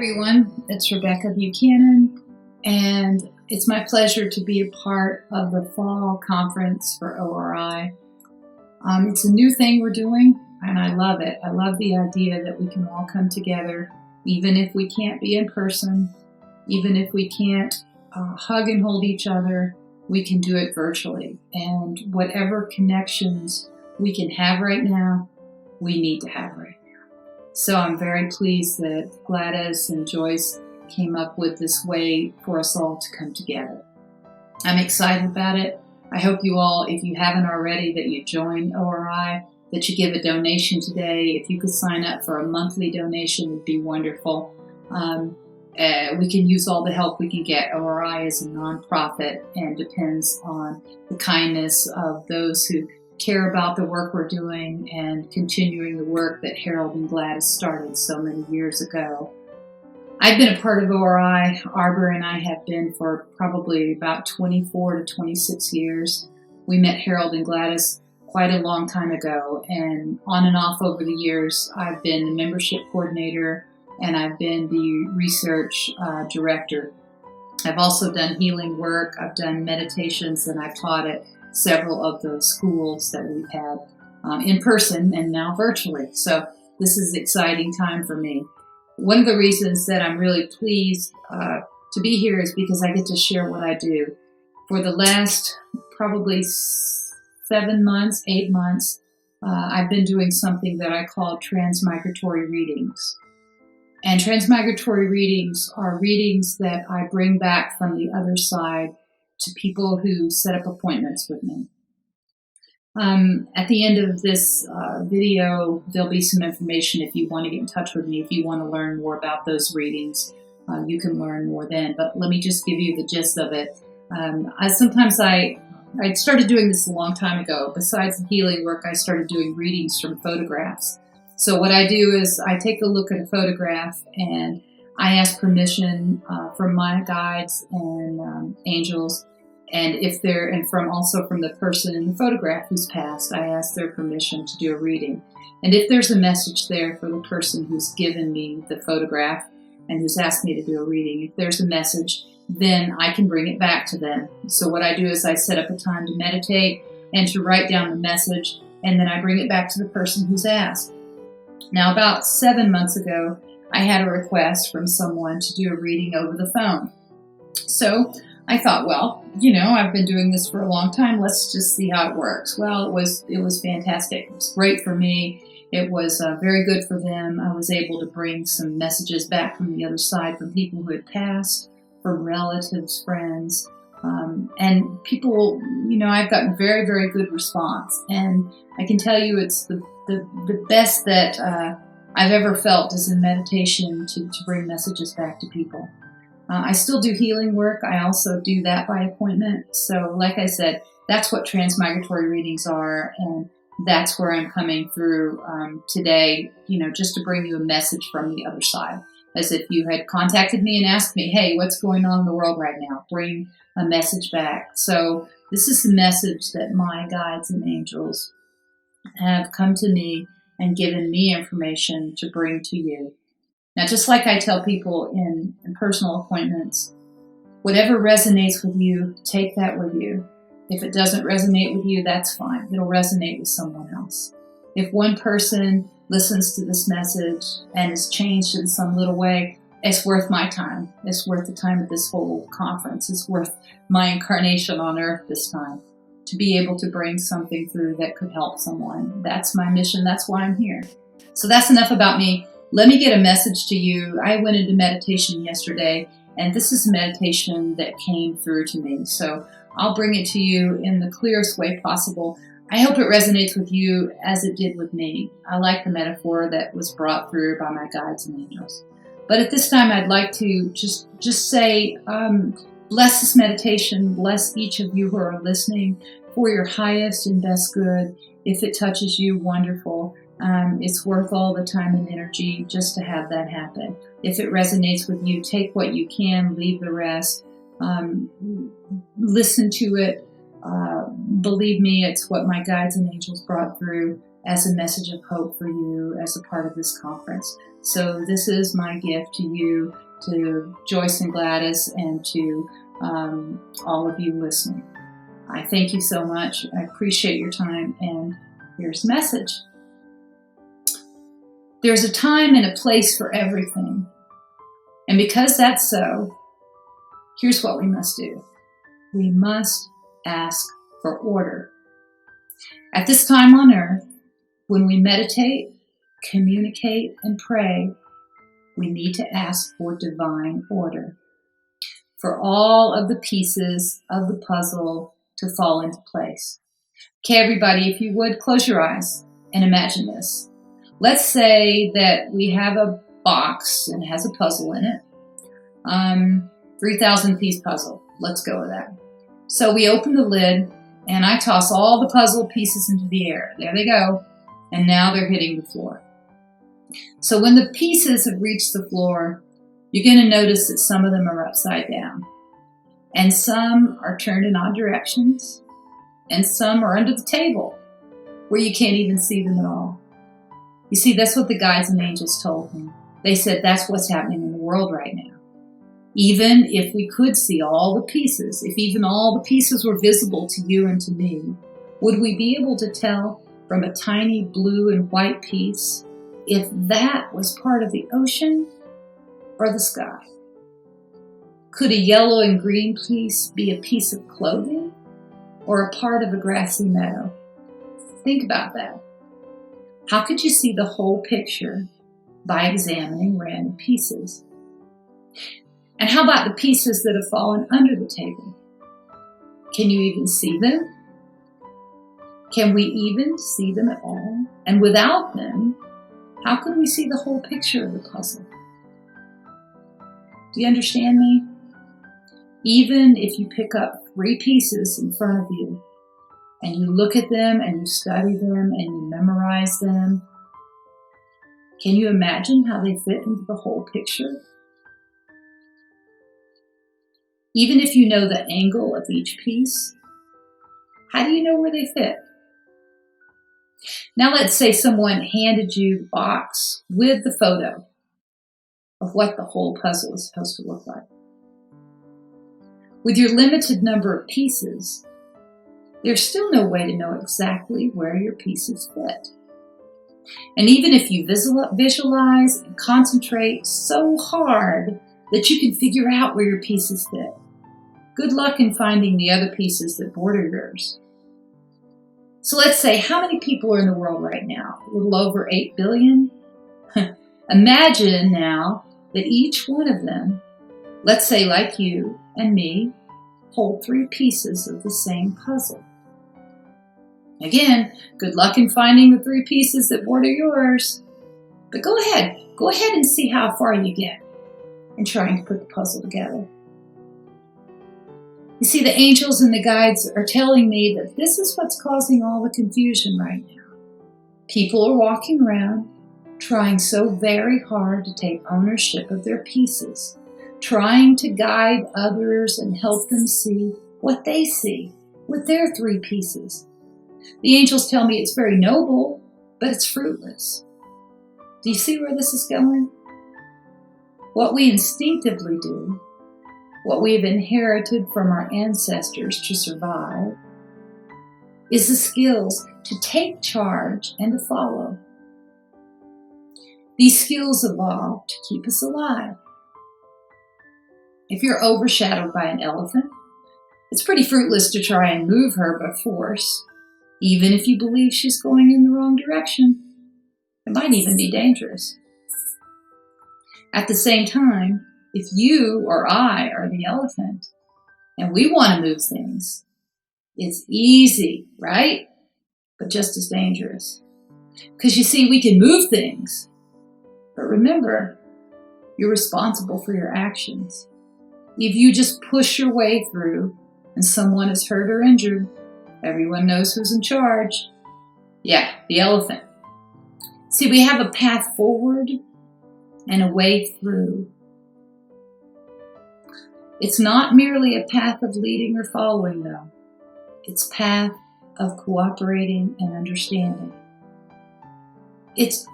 everyone, it's Rebecca Buchanan, and it's my pleasure to be a part of the fall conference for O.R.I. It's a new thing we're doing, and I love it. I love the idea that we can all come together, even if we can't be in person, even if we can't hug and hold each other, we can do it virtually. And whatever connections we can have right now, we need to have right now. So I'm very pleased that Gladys and Joyce came up with this way for us all to come together. I'm excited about it. I hope you all, if you haven't already, that you join O.R.I., that you give a donation today. If you could sign up for a monthly donation, it would be wonderful. We can use all the help we can get. O.R.I. is a nonprofit and depends on the kindness of those who care about the work we're doing and continuing the work that Harold and Gladys started so many years ago. I've been a part of O.R.I. Arbor and I have been for probably about 24 to 26 years. We met Harold and Gladys quite a long time ago, and on and off over the years, I've been the membership coordinator and I've been the research director. I've also done healing work, I've done meditations, and I've taught at several of those schools that we've had in person and now virtually. So this is an exciting time for me. One of the reasons that I'm really pleased to be here is because I get to share what I do. For the last probably 7 months, 8 months, I've been doing something that I call transmigratory readings. And transmigratory readings are readings that I bring back from the other side to people who set up appointments with me. At the end of this video, there'll be some information if you want to get in touch with me. If you want to learn more about those readings, you can learn more then. But let me just give you the gist of it. I started doing this a long time ago. Besides the healing work, I started doing readings from photographs. So what I do is I take a look at a photograph and I ask permission from my guides and angels, and also from the person in the photograph who's passed, I ask their permission to do a reading. And if there's a message there for the person who's given me the photograph and who's asked me to do a reading, if there's a message, then I can bring it back to them. So what I do is I set up a time to meditate and to write down the message, and then I bring it back to the person who's asked. Now, about 7 months ago, I had a request from someone to do a reading over the phone. So I thought, well, I've been doing this for a long time. Let's just see how it works. Well, it was fantastic. It was great for me. It was very good for them. I was able to bring some messages back from the other side from people who had passed, from relatives, friends, and people, I've gotten very, very good response. And I can tell you it's the best that I've ever felt is in meditation to bring messages back to people. I still do healing work. I also do that by appointment. So like I said, that's what transmigratory readings are, and that's where I'm coming through today, just to bring you a message from the other side. As if you had contacted me and asked me, hey, what's going on in the world right now? Bring a message back. So this is the message that my guides and angels have come to me and given me information to bring to you. Now, just like I tell people in personal appointments, whatever resonates with you, take that with you. If it doesn't resonate with you, that's fine. It'll resonate with someone else. If one person listens to this message and is changed in some little way, it's worth my time. It's worth the time of this whole conference. It's worth my incarnation on earth this time, to be able to bring something through that could help someone. That's my mission. That's why I'm here. So that's enough about me. Let me get a message to you. I went into meditation yesterday, and this is a meditation that came through to me. So I'll bring it to you in the clearest way possible. I hope it resonates with you as it did with me. I like the metaphor that was brought through by my guides and angels. But at this time, I'd like to just say, bless this meditation, bless each of you who are listening for your highest and best good. If it touches you, wonderful. It's worth all the time and energy just to have that happen. If it resonates with you, take what you can, leave the rest. Listen to it. Believe me, it's what my guides and angels brought through. as a message of hope for you as a part of this conference. So this is my gift to you, to Joyce and Gladys, and to all of you listening. I thank you so much. I appreciate your time, and here's a message. There's a time and a place for everything. And because that's so, here's what we must do. We must ask for order. At this time on earth, when we meditate, communicate, and pray, we need to ask for divine order, for all of the pieces of the puzzle to fall into place. Okay, everybody, if you would, close your eyes and imagine this. Let's say that we have a box and it has a puzzle in it. 3,000 piece puzzle. Let's go with that. So we open the lid and I toss all the puzzle pieces into the air. There they go. And now they're hitting the floor. So when the pieces have reached the floor, you're going to notice that some of them are upside down. And some are turned in odd directions. And some are under the table where you can't even see them at all. You see, that's what the guides and angels told me. They said that's what's happening in the world right now. Even if we could see all the pieces, if even all the pieces were visible to you and to me, would we be able to tell from a tiny blue and white piece if that was part of the ocean or the sky? Could a yellow and green piece be a piece of clothing or a part of a grassy meadow? Think about that. How could you see the whole picture by examining random pieces? And how about the pieces that have fallen under the table? Can you even see them? Can we even see them at all? And without them, how could we see the whole picture of the puzzle? Do you understand me? Even if you pick up 3 pieces in front of you, and you look at them and you study them and you memorize them, can you imagine how they fit into the whole picture? Even if you know the angle of each piece, how do you know where they fit? Now let's say someone handed you the box with the photo of what the whole puzzle is supposed to look like. With your limited number of pieces, there's still no way to know exactly where your pieces fit. And even if you visualize and concentrate so hard that you can figure out where your pieces fit, good luck in finding the other pieces that border yours. So let's say, how many people are in the world right now? A little over 8 billion? Imagine now that each one of them, let's say like you and me, hold 3 pieces of the same puzzle. Again, good luck in finding the 3 pieces that border yours. But go ahead and see how far you get in trying to put the puzzle together. You see, the angels and the guides are telling me that this is what's causing all the confusion right now. People are walking around trying so very hard to take ownership of their pieces, trying to guide others and help them see what they see with their 3 pieces. The angels tell me it's very noble, but it's fruitless. Do you see where this is going? What we instinctively do, what we have inherited from our ancestors to survive, is the skills to take charge and to follow. These skills evolve to keep us alive. If you're overshadowed by an elephant, it's pretty fruitless to try and move her by force, even if you believe she's going in the wrong direction. It might even be dangerous. At the same time, if you or I are the elephant and we want to move things, it's easy, right? But just as dangerous. Because you see, we can move things, but remember, you're responsible for your actions. If you just push your way through and someone is hurt or injured, everyone knows who's in charge. Yeah, the elephant. See, we have a path forward and a way through. It's not merely a path of leading or following, though. It's a path of cooperating and understanding. It's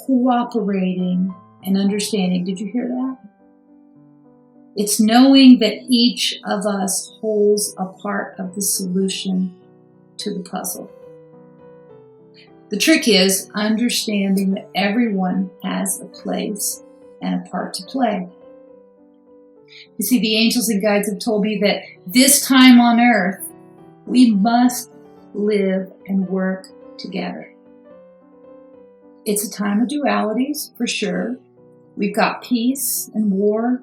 cooperating and understanding. Did you hear that? It's knowing that each of us holds a part of the solution to the puzzle. The trick is understanding that everyone has a place and a part to play. You see, the angels and guides have told me that this time on earth, we must live and work together. It's a time of dualities, for sure. We've got peace and war,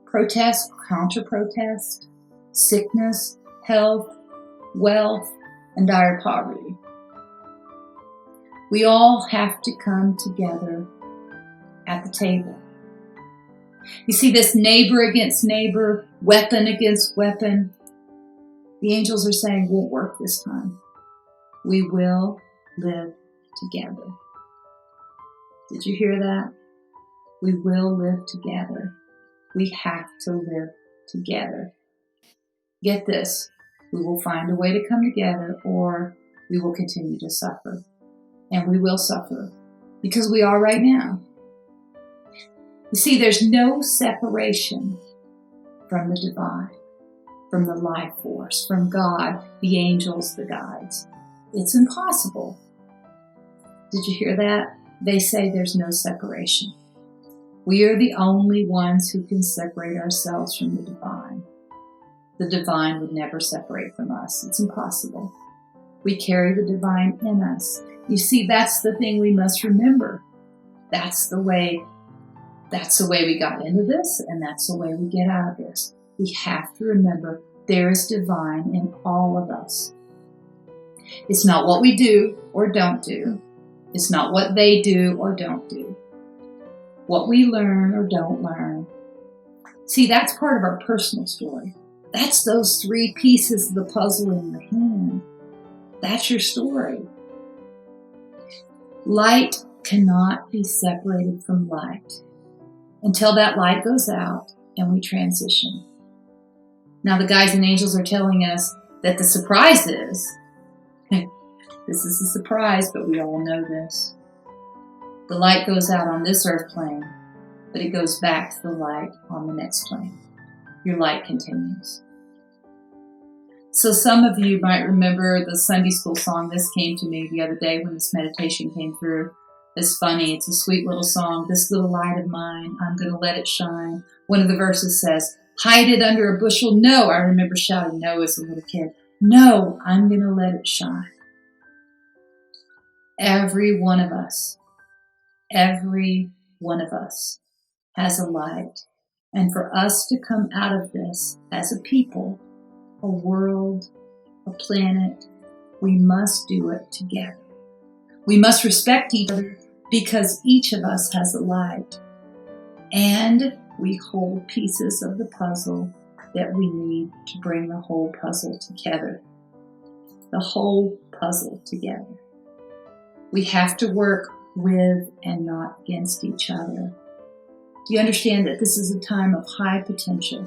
protest, counter-protest, sickness, health, wealth, and dire poverty. We all have to come together at the table. You see, this neighbor against neighbor, weapon against weapon, the angels are saying won't work this time. We will live together. Did you hear that? We will live together. We have to live together. Get this, we will find a way to come together, or we will continue to suffer. And we will suffer, because we are right now. You see, there's no separation from the divine, from the life force, from God, the angels, the guides. It's impossible. Did you hear that? They say there's no separation. We are the only ones who can separate ourselves from the divine. The divine would never separate from us. It's impossible. We carry the divine in us. You see, that's the thing we must remember. That's the way we got into this, and that's the way we get out of this. We have to remember there is divine in all of us. It's not what we do or don't do. It's not what they do or don't do. What we learn or don't learn. See, that's part of our personal story. That's those 3 pieces of the puzzle in your hand. That's your story. Light cannot be separated from light until that light goes out and we transition. Now the guides and angels are telling us that the surprise is, this is a surprise, but we all know this. The light goes out on this earth plane, but it goes back to the light on the next plane. Your light continues. So some of you might remember the Sunday school song. This came to me the other day when this meditation came through. It's funny. It's a sweet little song. This little light of mine, I'm going to let it shine. One of the verses says, hide it under a bushel. No, I remember shouting no as a little kid. No, I'm going to let it shine. Every one of us has a light. And for us to come out of this as a people, a world, a planet, we must do it together. We must respect each other because each of us has a light. And we hold pieces of the puzzle that we need to bring the whole puzzle together. The whole puzzle together. We have to work with and not against each other. Do you understand that this is a time of high potential?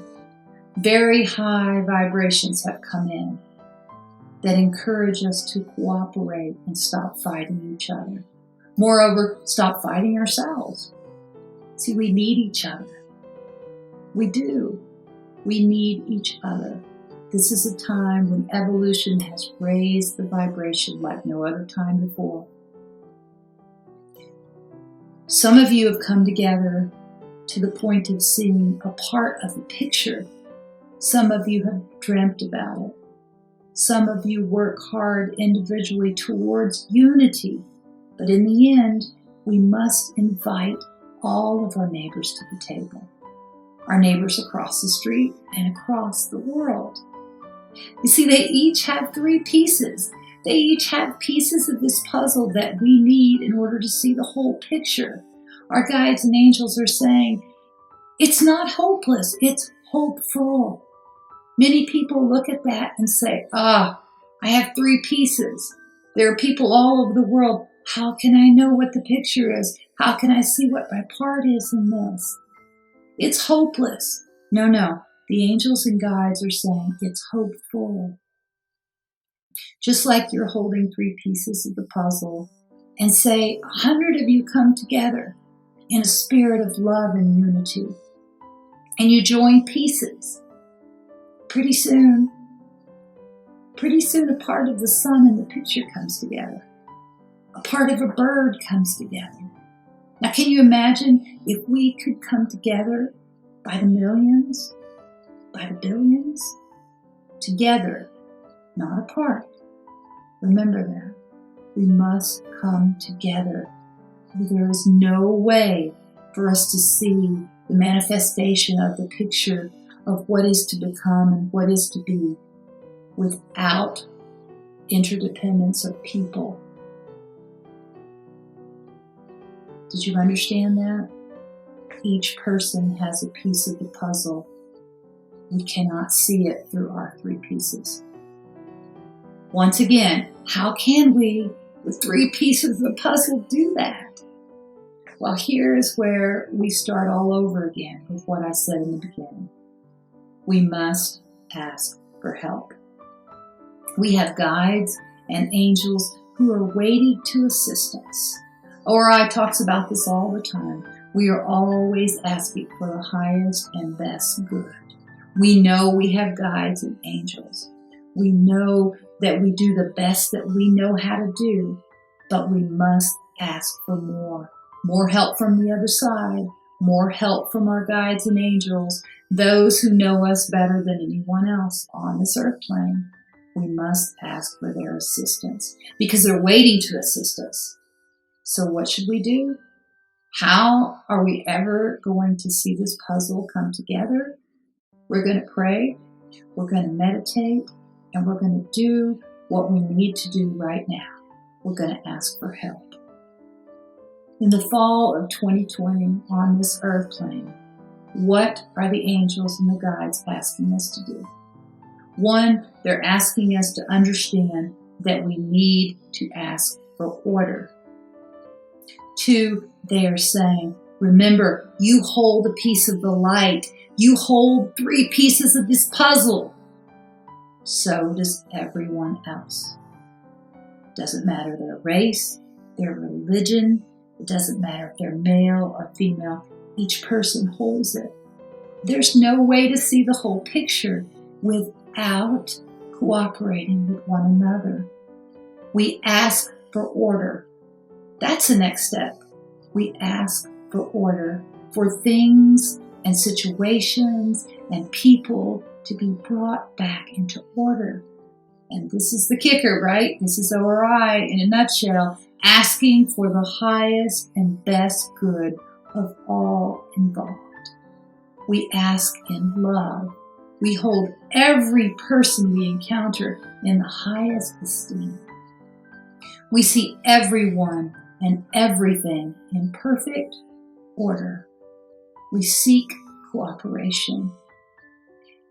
Very high vibrations have come in that encourage us to cooperate and stop fighting each other. Moreover, stop fighting ourselves. See, we need each other. We do. We need each other. This is a time when evolution has raised the vibration like no other time before. Some of you have come together to the point of seeing a part of the picture. Some of you have dreamt about it. Some of you work hard individually towards unity. But in the end, we must invite all of our neighbors to the table. Our neighbors across the street and across the world. You see, they each have 3 pieces. They each have pieces of this puzzle that we need in order to see the whole picture. Our guides and angels are saying, it's not hopeless, it's hopeful. Many people look at that and say, I have 3 pieces. There are people all over the world. How can I know what the picture is? How can I see what my part is in this? It's hopeless. No. The angels and guides are saying it's hopeful. Just like you're holding 3 pieces of the puzzle, and say, 100 of you come together in a spirit of love and unity. And you join pieces. Pretty soon, a part of the sun in the picture comes together. A part of a bird comes together. Now, can you imagine if we could come together by the millions, by the billions, together, not apart? Remember that. We must come together. There is no way for us to see the manifestation of the picture of what is to become and what is to be without interdependence of people. Did you understand that? Each person has a piece of the puzzle. We cannot see it through our 3 pieces. Once again, how can we, with 3 pieces of the puzzle, do that? Well, here's where we start all over again with what I said in the beginning. We must ask for help. We have guides and angels who are waiting to assist us. O.R.I. talks about this all the time. We are always asking for the highest and best good. We know we have guides and angels. We know that we do the best that we know how to do, but we must ask for more. More help from the other side, more help from our guides and angels, those who know us better than anyone else on this earth plane. We must ask for their assistance because they're waiting to assist us. So what should we do? How are we ever going to see this puzzle come together? We're going to pray, we're going to meditate, and we're going to do what we need to do right now. We're going to ask for help. In the fall of 2020 on this earth plane, what are the angels and the guides asking us to do? 1, they're asking us to understand that we need to ask for order. 2, they are saying, remember, you hold a piece of the light. You hold 3 pieces of this puzzle. So does everyone else. Doesn't matter their race, their religion. It doesn't matter if they're male or female. Each person holds it. There's no way to see the whole picture without cooperating with one another. We ask for order. That's the next step. We ask for order, for things and situations and people to be brought back into order. And this is the kicker, right? This is O.R.I. in a nutshell, asking for the highest and best good of all involved. We ask in love. We hold every person we encounter in the highest esteem. We see everyone and everything in perfect order. We seek cooperation.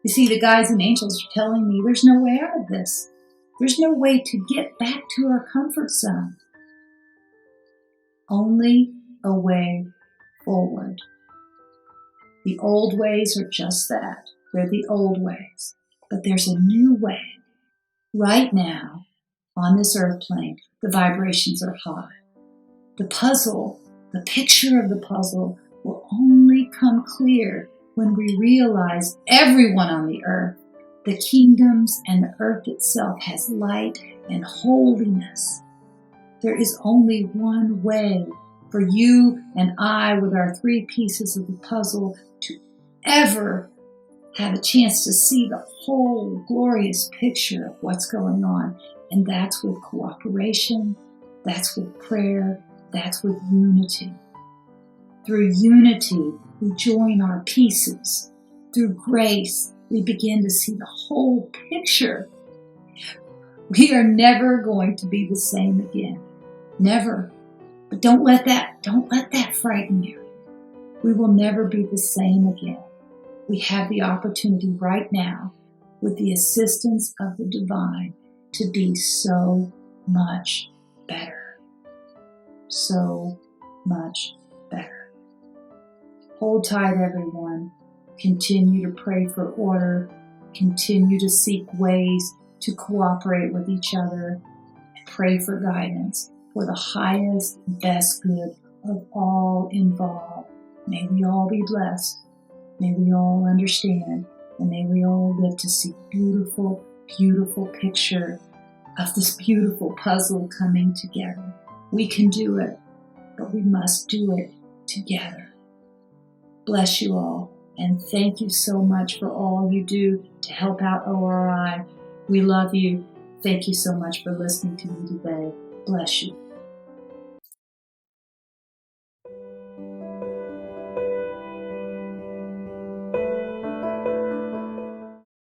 You see, the guides and angels are telling me there's no way out of this. There's no way to get back to our comfort zone. Only a way forward. The old ways are just that. They're the old ways. But there's a new way. Right now, on this earth plane, the vibrations are high. The puzzle, the picture of the puzzle, will only come clear when we realize everyone on the earth, the kingdoms and the earth itself has light and holiness. There is only one way for you and I, with our 3 pieces of the puzzle, to ever have a chance to see the whole glorious picture of what's going on. And that's with cooperation, that's with prayer, that's with unity. Through unity, we join our pieces. Through grace, we begin to see the whole picture. We are never going to be the same again. Never. But don't let that frighten you. We will never be the same again. We have the opportunity right now, with the assistance of the divine, to be so much better. So much better. Hold tight, everyone. Continue to pray for order. Continue to seek ways to cooperate with each other. And pray for guidance. for the highest, best good of all involved. May we all be blessed. May we all understand. And may we all live to see beautiful, beautiful picture of this beautiful puzzle coming together. We can do it, but we must do it together. Bless you all, and thank you so much for all you do to help out O.R.I. We love you. Thank you so much for listening to me today. Bless you.